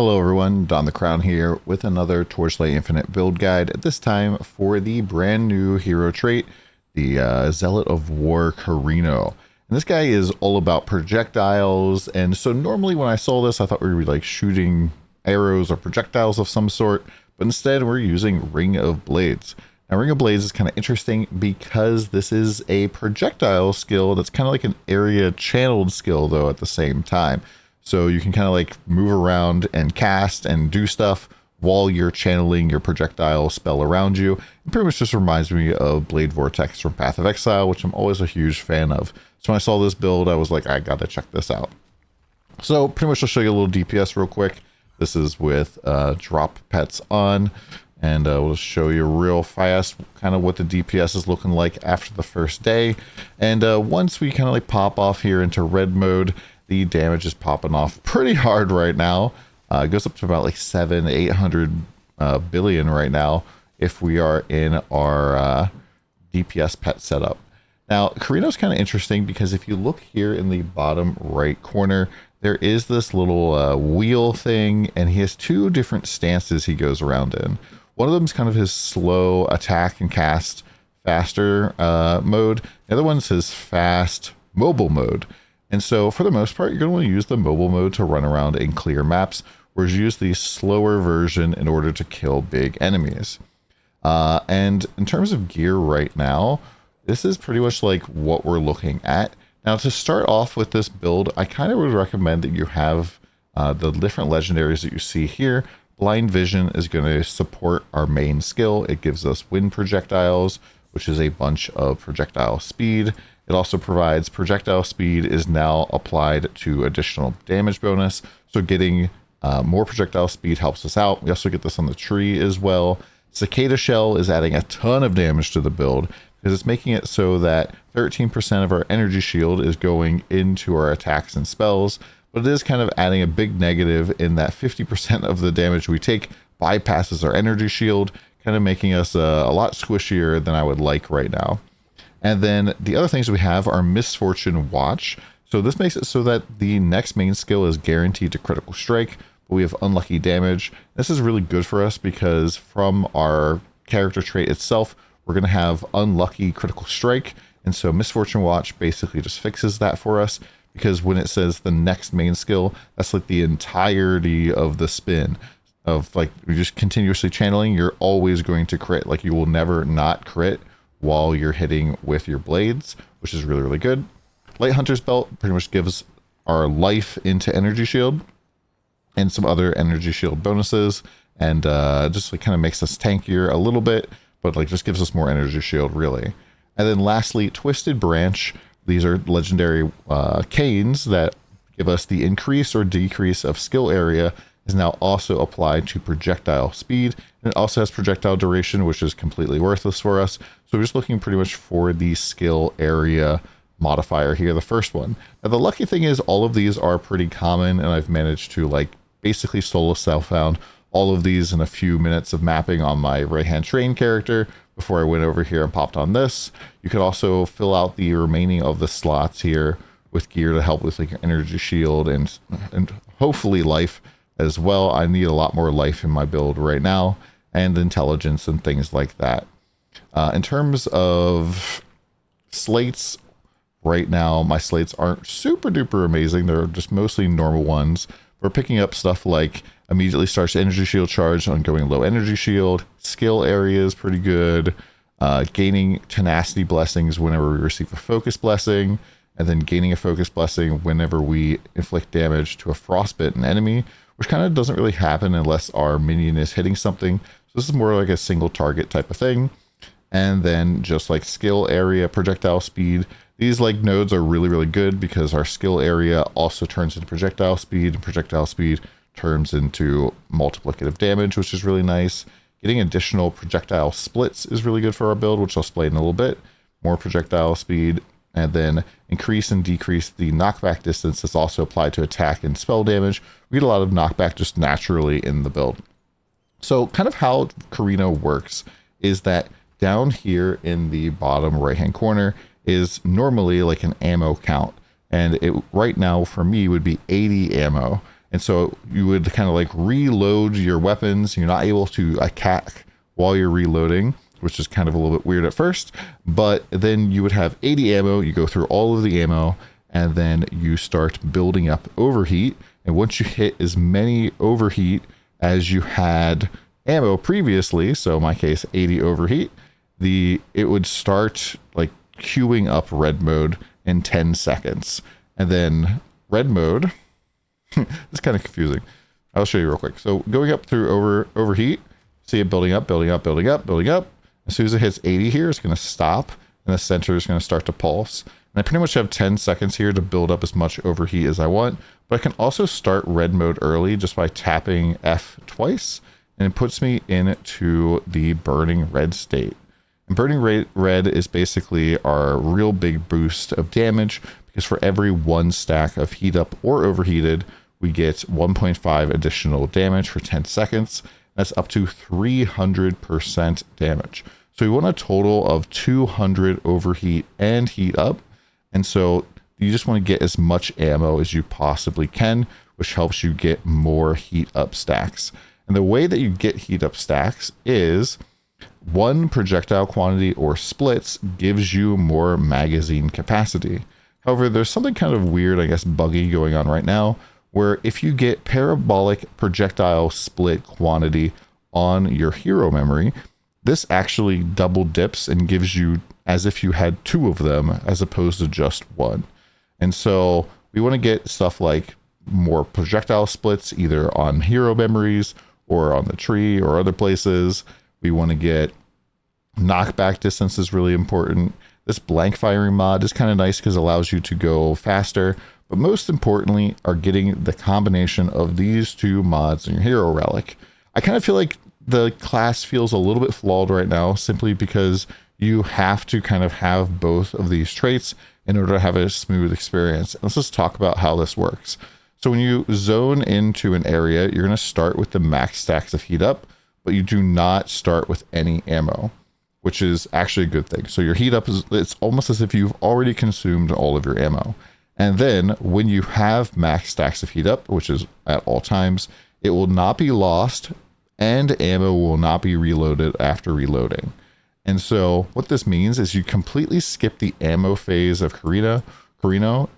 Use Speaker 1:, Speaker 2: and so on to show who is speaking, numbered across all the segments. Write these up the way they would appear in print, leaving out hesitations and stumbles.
Speaker 1: Hello everyone, DonTheCrown here with another Torchlight Infinite build guide, this time for the brand new hero trait, the Zealot of War Carino. And this guy is all about projectiles, and so normally when I saw this I thought we were like shooting arrows or projectiles of some sort, but instead we're using Ring of Blades. Now Ring of Blades is kind of interesting because this is a projectile skill that's kind of like an area channeled skill though at the same time. So you can kind of like move around and cast and do stuff while you're channeling your projectile spell around you. It pretty much just reminds me of Blade Vortex from Path of Exile, which I'm always a huge fan of. So when I saw this build, I was like, I gotta check this out. So pretty much I'll show you a little DPS real quick. This is with drop pets on, and we'll show you real fast kind of what the DPS is looking like after the first day. And once we kind of like pop off here into red mode, the damage is popping off pretty hard right now. It goes up to about like 800 billion right now if we are in our DPS pet setup. Now, Carino's kind of interesting because if you look here in the bottom right corner, there is this little wheel thing, and he has two different stances he goes around in. One of them is kind of his slow attack and cast faster mode. The other one's his fast mobile mode. And so for the most part, you're going to want to use the mobile mode to run around and clear maps, whereas you use the slower version in order to kill big enemies. And in terms of gear right now, this is pretty much like what we're looking at. Now to start off with this build, I kind of would recommend that you have the different legendaries that you see here. Blind Vision is going to support our main skill. It gives us wind projectiles, which is a bunch of projectile speed. It also provides projectile speed is now applied to additional damage bonus. So getting more projectile speed helps us out. We also get this on the tree as well. Cicada Shell is adding a ton of damage to the build because it's making it so that 13% of our energy shield is going into our attacks and spells. But it is kind of adding a big negative in that 50% of the damage we take bypasses our energy shield, kind of making us a lot squishier than I would like right now. And then the other things we have are Misfortune Watch. So this makes it so that the next main skill is guaranteed to critical strike, but we have unlucky damage. This is really good for us because from our character trait itself, we're going to have unlucky critical strike. And so Misfortune Watch basically just fixes that for us, because when it says the next main skill, that's like the entirety of the spin of like you're just continuously channeling. You're always going to crit. Like you will never not crit while you're hitting with your blades, which is really, really good. Light Hunter's Belt pretty much gives our life into energy shield and some other energy shield bonuses, and just like kind of makes us tankier a little bit, but like just gives us more energy shield really. And then lastly, Twisted Branch. These are legendary canes that give us the increase or decrease of skill area is now also applied to projectile speed. And it also has projectile duration, which is completely worthless for us. So we're just looking pretty much for the skill area modifier here, the first one. Now the lucky thing is all of these are pretty common, and I've managed to like basically solo self-found all of these in a few minutes of mapping on my right-hand train character before I went over here and popped on this. You could also fill out the remaining of the slots here with gear to help with like your energy shield and hopefully life as well. I need a lot more life in my build right now, and intelligence and things like that. In terms of slates, right now my slates aren't super duper amazing. They're just mostly normal ones. We're picking up stuff like immediately starts energy shield charge on going low energy shield. Skill area is pretty good. Gaining tenacity blessings whenever we receive a focus blessing, and then gaining a focus blessing whenever we inflict damage to a frostbitten enemy, which kind of doesn't really happen unless our minion is hitting something. So this is more like a single target type of thing. And then just like skill area, projectile speed. These like nodes are really, really good because our skill area also turns into projectile speed, and projectile speed turns into multiplicative damage, which is really nice. Getting additional projectile splits is really good for our build, which I'll explain in a little bit. More projectile speed, and then increase and decrease the knockback distance that's also applied to attack and spell damage. We get a lot of knockback just naturally in the build. So kind of how Carino works is that down here in the bottom right hand corner is normally like an ammo count, and it right now for me would be 80 ammo. And so you would kind of like reload your weapons. You're not able to attack while you're reloading, which is kind of a little bit weird at first. But then you would have 80 ammo. You go through all of the ammo, and then you start building up overheat. And once you hit as many overheat as you had ammo previously, so in my case 80 overheat, it would start like queuing up red mode in 10 seconds. And then red mode, it's kind of confusing. I'll show you real quick. So going up through overheat, see it building up, building up, building up, building up. As soon as it hits 80 here, it's going to stop, and the center is going to start to pulse. And I pretty much have 10 seconds here to build up as much overheat as I want, but I can also start red mode early just by tapping F twice, and it puts me into the burning red state. And burning red is basically our real big boost of damage, because for every 1 stack of heat up or overheated, we get 1.5 additional damage for 10 seconds. That's up to 300% damage. So we want a total of 200 overheat and heat up. And so you just want to get as much ammo as you possibly can, which helps you get more heat up stacks. And the way that you get heat up stacks is one projectile quantity or splits gives you more magazine capacity. However, there's something kind of weird, I guess, buggy going on right now, where if you get parabolic projectile split quantity on your hero memory, this actually double dips and gives you as if you had 2 of them as opposed to just 1. And so we want to get stuff like more projectile splits either on hero memories or on the tree or other places. We want to get knockback distance is really important. This blank firing mod is kind of nice because it allows you to go faster, but most importantly are getting the combination of these 2 mods in your hero relic. I kind of feel like the class feels a little bit flawed right now simply because you have to kind of have both of these traits in order to have a smooth experience. Let's just talk about how this works. So when you zone into an area, you're going to start with the max stacks of heat up, but you do not start with any ammo, which is actually a good thing. So your heat up it's almost as if you've already consumed all of your ammo. And then when you have max stacks of heat up, which is at all times, it will not be lost and ammo will not be reloaded after reloading. And so what this means is you completely skip the ammo phase of Carino.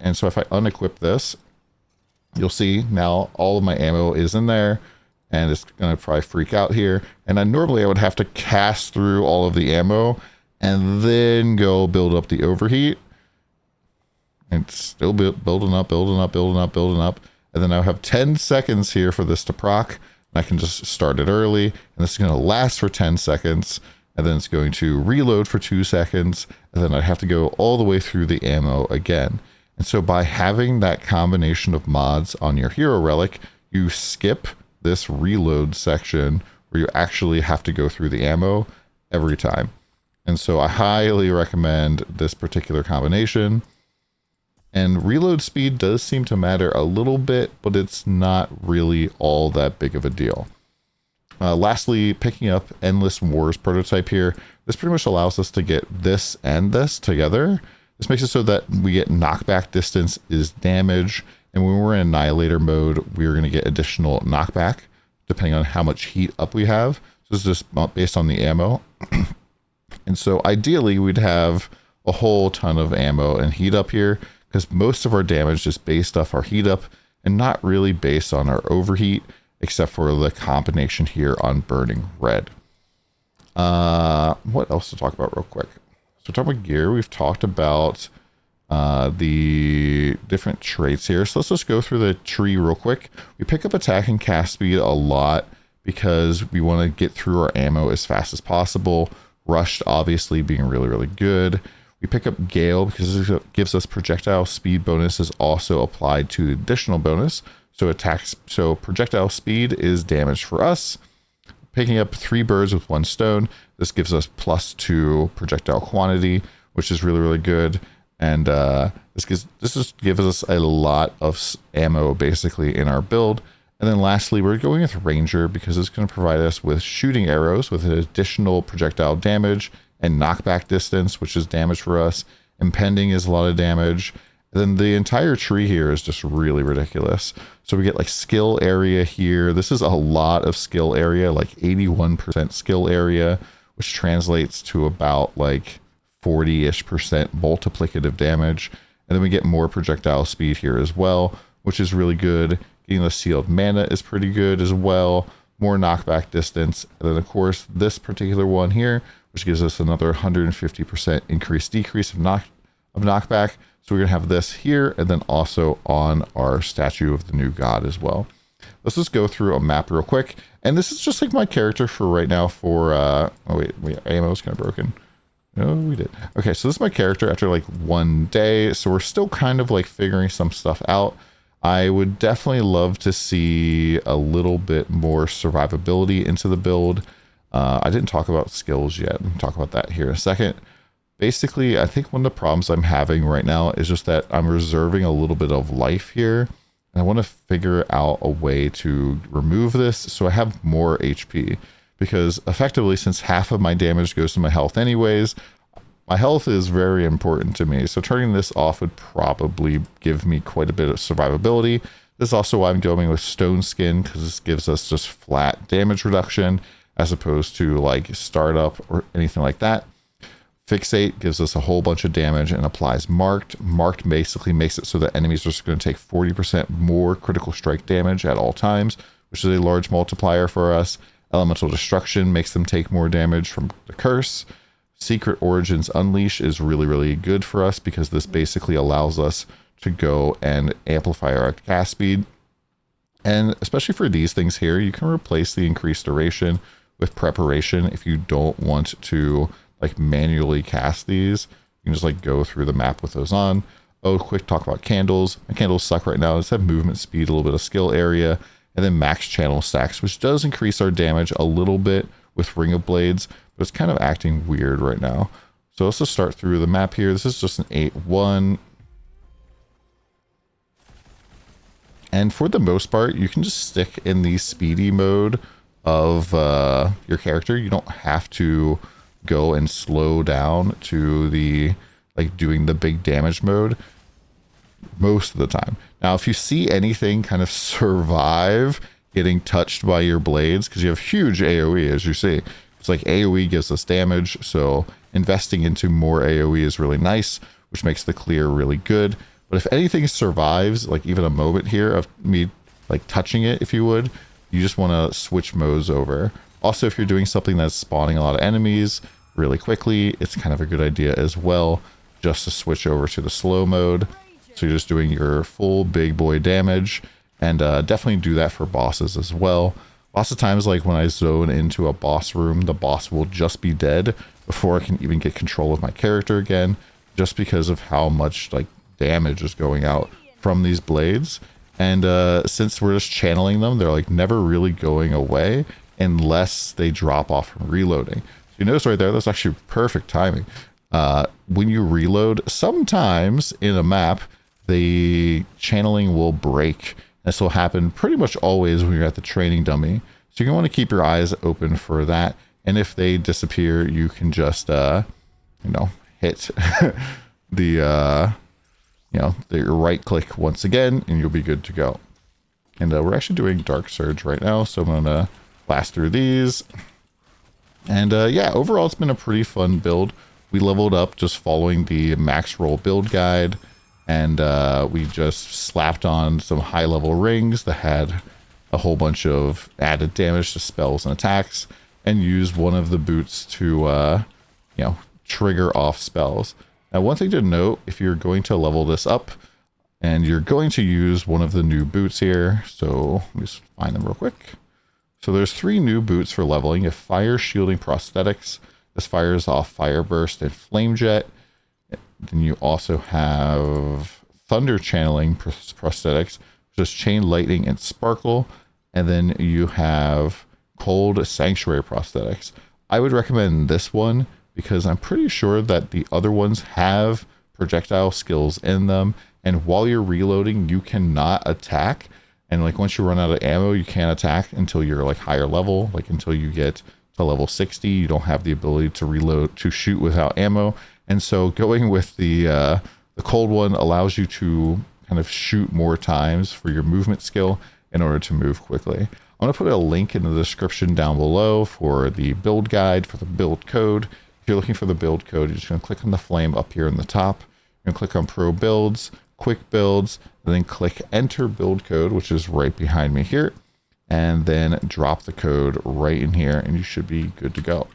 Speaker 1: And so if I unequip this, you'll see now all of my ammo is in there, and it's going to probably freak out here. And normally I would have to cast through all of the ammo and then go build up the overheat. And it's still building up. And then I'll have 10 seconds here for this to proc. And I can just start it early. And this is going to last for 10 seconds. And then it's going to reload for 2 seconds. And then I have to go all the way through the ammo again. And so by having that combination of mods on your hero relic, you skip this reload section where you actually have to go through the ammo every time. And so I highly recommend this particular combination. And reload speed does seem to matter a little bit, but it's not really all that big of a deal. Lastly, picking up Endless Wars prototype here. This pretty much allows us to get this and this together. This makes it so that we get knockback distance is damage. And when we're in Annihilator mode, we're going to get additional knockback depending on how much heat up we have. So this is just based on the ammo. And so ideally we'd have a whole ton of ammo and heat up here, because most of our damage is based off our heat up and not really based on our overheat, except for the combination here on burning red. What else to talk about real quick? So talking about gear, we've talked about the different traits here. So let's just go through the tree real quick. We pick up attack and cast speed a lot because we want to get through our ammo as fast as possible. Rushed obviously being really, really good. We pick up Gale because it gives us projectile speed bonus is also applied to the additional bonus. So projectile speed is damage for us. Picking up 3 birds with 1 stone. This gives us +2 projectile quantity, which is really, really good. And this just gives us a lot of ammo basically in our build. And then lastly, we're going with Ranger because it's going to provide us with shooting arrows with an additional projectile damage and knockback distance, which is damage for us. Impending is a lot of damage. And then the entire tree here is just really ridiculous. So we get like skill area here. This is a lot of skill area, like 81% skill area, which translates to about like 40-ish% multiplicative damage. And then we get more projectile speed here as well, which is really good. Getting the sealed mana is pretty good as well. More knockback distance. And then of course, this particular one here, which gives us another 150% decrease of knockback. So we're going to have this here and then also on our statue of the new god as well. Let's just go through a map real quick. And this is just like my character for right now for, oh wait, ammo is kind of broken. No, we did. Okay, so this is my character after like 1 day. So we're still kind of like figuring some stuff out. I would definitely love to see a little bit more survivability into the build. I didn't talk about skills yet. We'll talk about that here in a second. Basically, I think one of the problems I'm having right now is just that I'm reserving a little bit of life here. And I want to figure out a way to remove this so I have more HP. Because effectively, since half of my damage goes to my health anyways, my health is very important to me. So turning this off would probably give me quite a bit of survivability. This is also why I'm going with Stone Skin, because this gives us just flat damage reduction as opposed to like startup or anything like that. Fixate gives us a whole bunch of damage and applies Marked. Marked basically makes it so that enemies are just going to take 40% more critical strike damage at all times, which is a large multiplier for us. Elemental Destruction makes them take more damage from the curse. Secret Origins Unleash is really, really good for us because this basically allows us to go and amplify our cast speed. And especially for these things here, you can replace the increased duration with Preparation if you don't want to like manually cast these. You can just like go through the map with those on. Oh, quick talk about candles. My candles suck right now. Let's have movement speed, a little bit of skill area, and then max channel stacks, which does increase our damage a little bit with Ring of Blades, but it's kind of acting weird right now. So let's just start through the map here. This is just an 8-1. And for the most part, you can just stick in the speedy mode of your character. You don't have to go and slow down to the like doing the big damage mode most of the time. Now, if you see anything kind of survive getting touched by your blades, because you have huge AoE, as you see, it's like AoE gives us damage, so investing into more AoE is really nice, which makes the clear really good. But if anything survives, like even a moment here of me like touching it, if you would, you just want to switch modes over. Also, if you're doing something that's spawning a lot of enemies really quickly, it's kind of a good idea as well, just to switch over to the slow mode. So you're just doing your full big boy damage, and definitely do that for bosses as well. Lots of times, like when I zone into a boss room, the boss will just be dead before I can even get control of my character again, just because of how much like damage is going out from these blades. And since we're just channeling them, they're like never really going away unless they drop off from reloading. So you notice right there, that's actually perfect timing. When you reload, sometimes in a map, the channeling will break. This will happen pretty much always when you're at the training dummy. So you want to keep your eyes open for that. And if they disappear, you can just, hit the right click once again, and you'll be good to go. And we're actually doing Dark Surge right now, so I'm going to blast through these. And yeah, overall, it's been a pretty fun build. We leveled up just following the max roll build guide, and we just slapped on some high level rings that had a whole bunch of added damage to spells and attacks, and used one of the boots to trigger off spells. Now, one thing to note, if you're going to level this up and you're going to use one of the new boots here, so let me just find them real quick. So there's 3 new boots for leveling. You have Fire Shielding Prosthetics. This fires off Fire Burst and Flame Jet. Then you also have Thunder Channeling Prosthetics, which is Chain Lightning and Sparkle. And then you have Cold Sanctuary Prosthetics. I would recommend this one because I'm pretty sure that the other ones have projectile skills in them. And while you're reloading, you cannot attack. And like once you run out of ammo, you can't attack until you're like higher level, like until you get to level 60. You don't have the ability to reload, to shoot without ammo. And so going with the The cold one allows you to kind of shoot more times for your movement skill in order to move quickly. I'm going to put a link in the description down below for the build guide, for the build code. If you're looking for the build code, you're just going to click on the flame up here in the top. You're going to click on Pro Builds, Quick Builds, and then click Enter Build Code, which is right behind me here. And then drop the code right in here, and you should be good to go.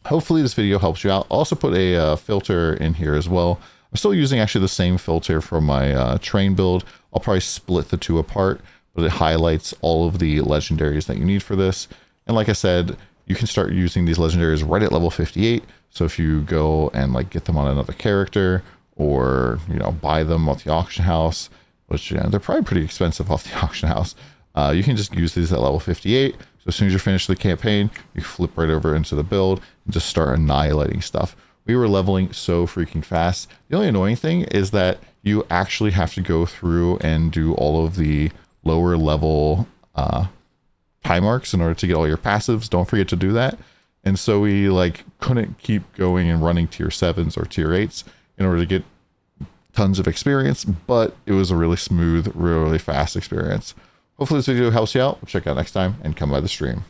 Speaker 1: Hopefully this video helps you out. I'll also put a filter in here as well. I'm still using actually the same filter for my train build. I'll probably split the two apart, but it highlights all of the legendaries that you need for this. And like I said, you can start using these legendaries right at level 58. So if you go and like get them on another character, or buy them off the auction house, which they're probably pretty expensive off the auction house, you can just use these at level 58. So as soon as you're finished the campaign, you flip right over into the build and just start annihilating stuff. We were leveling so freaking fast. The only annoying thing is that you actually have to go through and do all of the lower level time marks in order to get all your passives. Don't forget to do that. And so we couldn't keep going and running tier 7s or tier 8s in order to get tons of experience, but it was a really smooth, really fast experience. Hopefully this video helps you out. We'll check out next time and come by the stream.